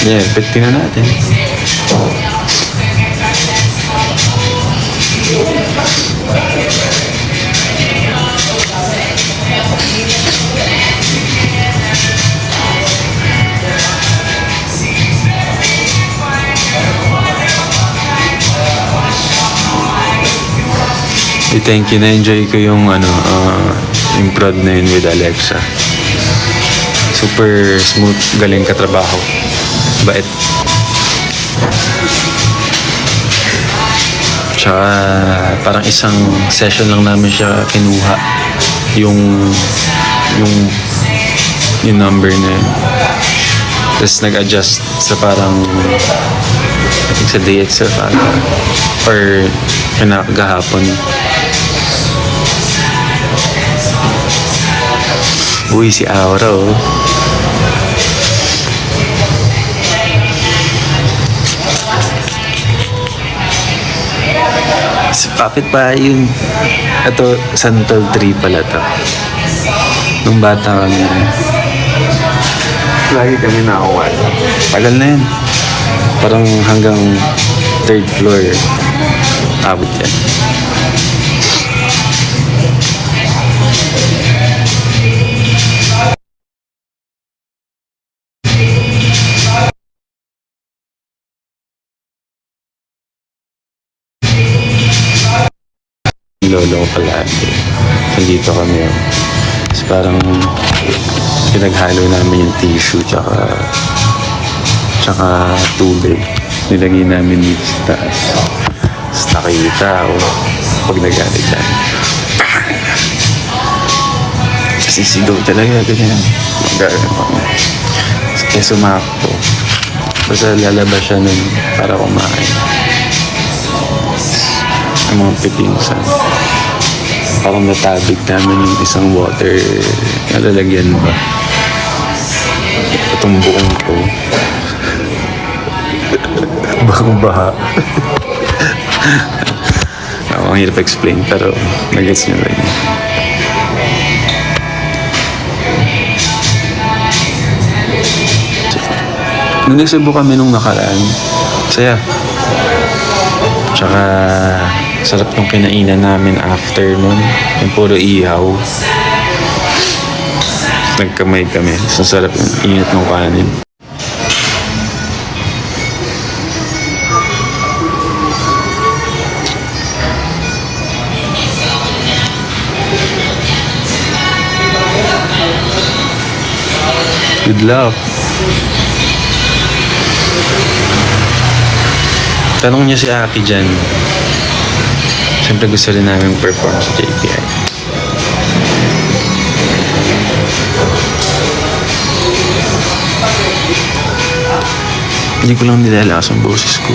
Yeah, petin na natin. Thank you, na-enjoy ko yung yung prod na yun with Alexa. Super smooth, galing katrabaho. Bait. Tsaka parang isang session lang namin siya kinuha. Yung number na yun. Tapos nag-adjust sa parang I think sa DXF or kinakagahapon. Uy, si Aura oh. Si Papit pa yun. Ito, Santol 3 pala to. Nung bata kami. Lagi kami nakakuha. Tagal na yun. Parang hanggang 3rd floor. Abot yan. Lolo ko pala. Nandito kami. Tapos parang pinaghalo namin yung tissue tsaka tubig. Nilagay namin dito sa taas. Tapos nakita ako pag nagalit yan. Kasi sigaw talaga ganyan. Kaya sumakto. Basta lalabas siya nun para kumain. Ang mga pitinsan. Parang natabig namin yung isang water nalalagyan ba. Itong buong to. Bagong baha. Ang hirap explain pero nag-gets nyo rin. Nung nagsibo kami nung nakaraan, saya. Tsaka sarap yung kinainan namin after nun. Yung puro ihaw. Nagkamay kami. So sarap yung init ng kanin. Good luck. Tanong niya si Aki dyan. Siyempre gusto rin namin perform sa JPI. Hindi ko lang nilalakas ang boses ko.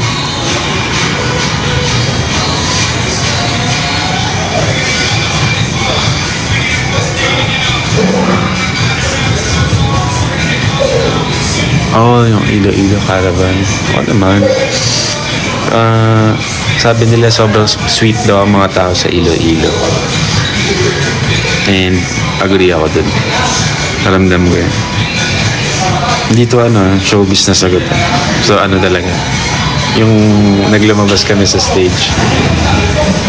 Yung Iloilo Caravan. O naman. Sabi nila sobrang sweet daw ang mga tao sa Iloilo. And agree ako dun. Naramdam ko yun. Dito showbiz na sagot. So talaga. Yung naglumabas kami sa stage.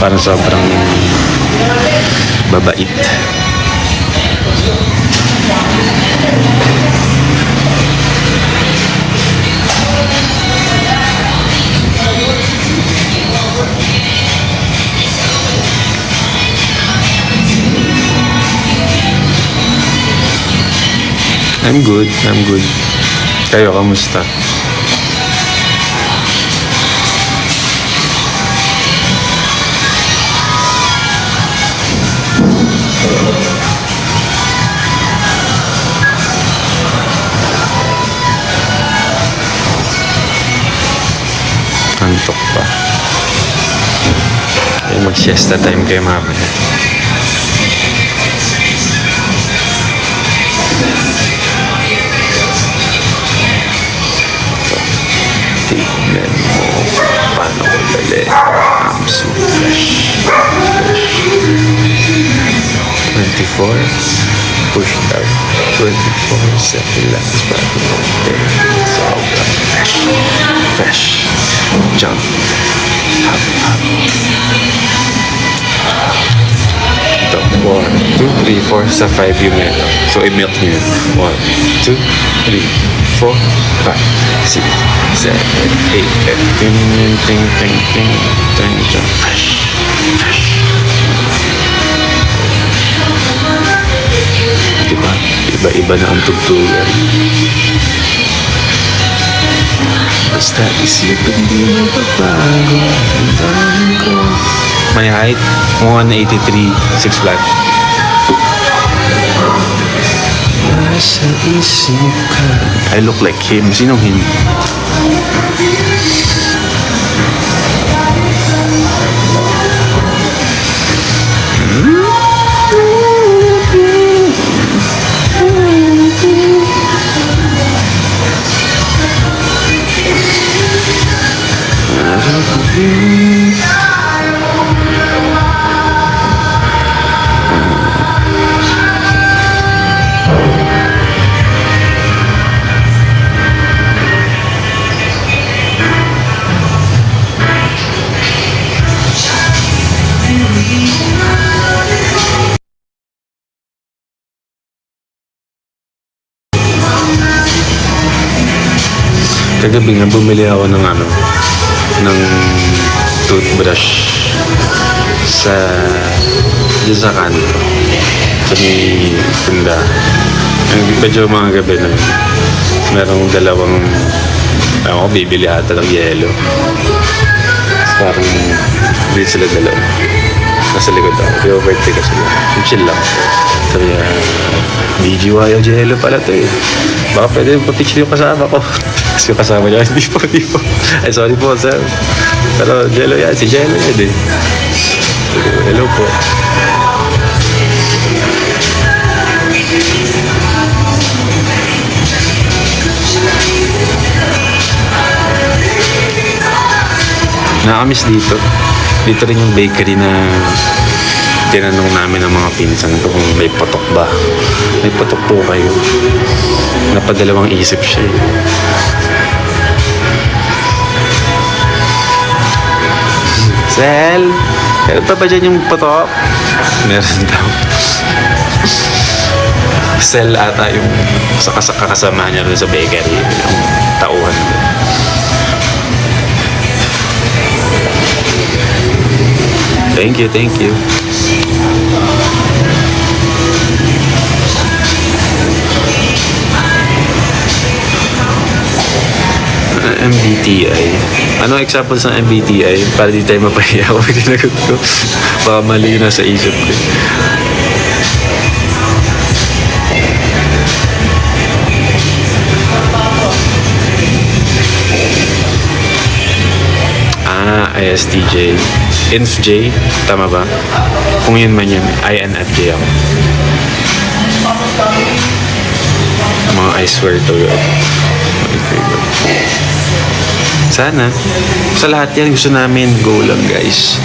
Parang sobrang babait. I'm good. Kayo, kamusta? Antok pa. Mag-siesta time kayo mamaya. Tignan mo paano ko dali. I'm so fresh. 24. Push out. 24/7 lang. Sobra fresh. Jump. Hop, hop. Ito. 1, 2, 3, 4 sa 5 yung ito. So, i-milk nyo yun. 1, 2, 3, 4, 5, 6, 7, 8, and ting, ting, ting, ting, ting, ting, fresh. Fresh. Diba? Iba-iba na ang tugtugan. Basta isipin di magbabago ang dami ko. My height, 183, 6 flat. Nasa isip ka. I look like him. Sinong him? Kagabi nga bumili ako ng ng toothbrush dyan sa kanto sa may tinda. Medyo mga gabi na merong dalawang bibili ata ng yelo. Parang hindi sila dalawa nasa likod ako, i-overtake kasi yung chill lang. Sabi niya, BGY o yelo pala to eh, baka pwede pa-teach yung kasama ko. Kasi yung kasama niya, hindi po. Ay, sorry po, sir. Pero Jello yan, si Jello yan eh. Hello po. Nakamiss dito. Dito rin yung bakery na tinanong namin ng mga pinsan ko kung may patok ba. May patok po kayo. Napadalawang isip siya eh. Sel, meron pa ba dyan yung patok? Meron daw. Sel ata yung kakasama niya rin sa bakery. Yung tauhan doon. Thank you, thank you. MBTI. Ano example sa MBTI? Para di tayo mapahiya ako pag tinagot ko. Baka mali na sa isip ko. ISTJ. INFJ. Tama ba? Kung yun man yun, INFJ ako. Mga I swear to God. Sana. Sa lahat yan, gusto namin. Go lang, guys.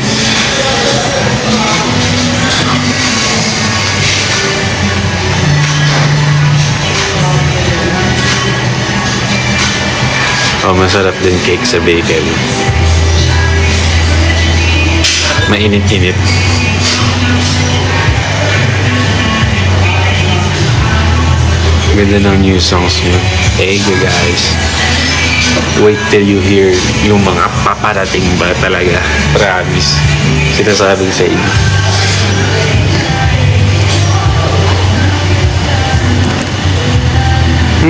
Oh, masarap din cake sa bakery. Mainit-init. Ganda ng new songs nyo. Hey, guys. Wait till you hear yung mga paparating ba talaga. Promise. Sinasabi sa inyo.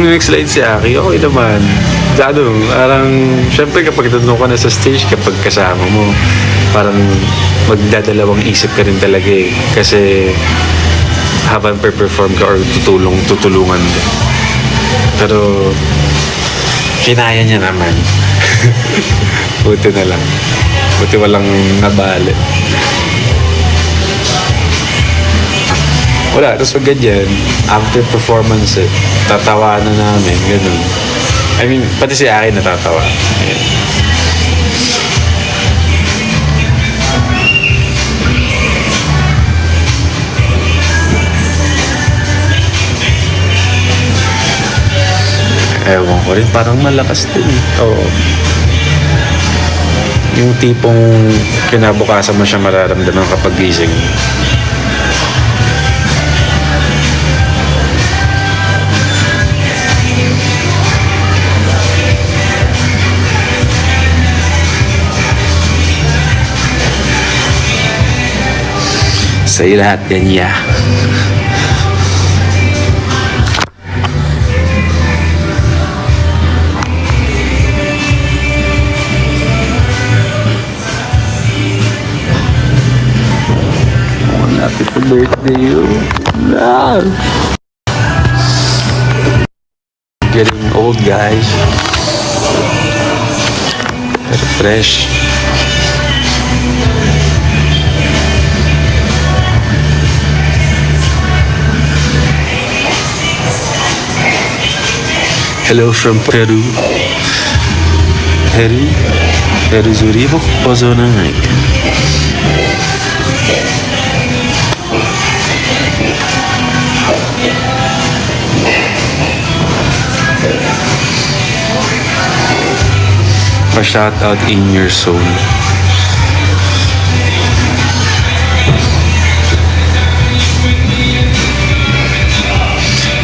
Next slide si Aki. Okay naman. Parang, syempre kapag nandun ka na sa stage, kapag kasama mo, parang magdadalawang isip ka rin talaga eh. Kasi habang perform ka or tutulungan ka. Pero kinaya niya naman. Buti na lang. Buti walang nabali. Wala, tapos pag ganyan, after performance, tatawa na namin, ganun. I mean, pati si Aki natatawa. Ayan. Ewan ko rin, parang malakas din. Oo. Yung tipong kinabukasan mo siya mararamdaman kapag gising. Sa'yo lahat yan, yeah. Happy birthday, you. Ah. Getting old, guys. Pero fresh. Hello from Peru. Peru Zurigo, Pozonang. A shout out in your soul.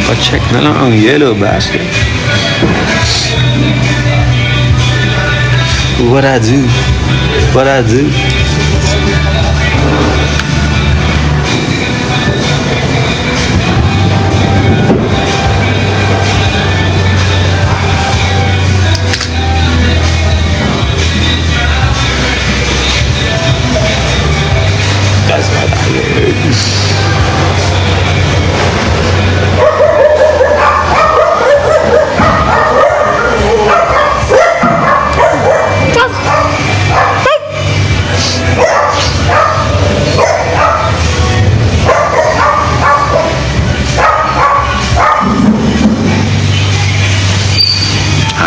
Pa-check na lang ang yellow basket. What I do? That's what I heard.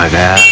Aga.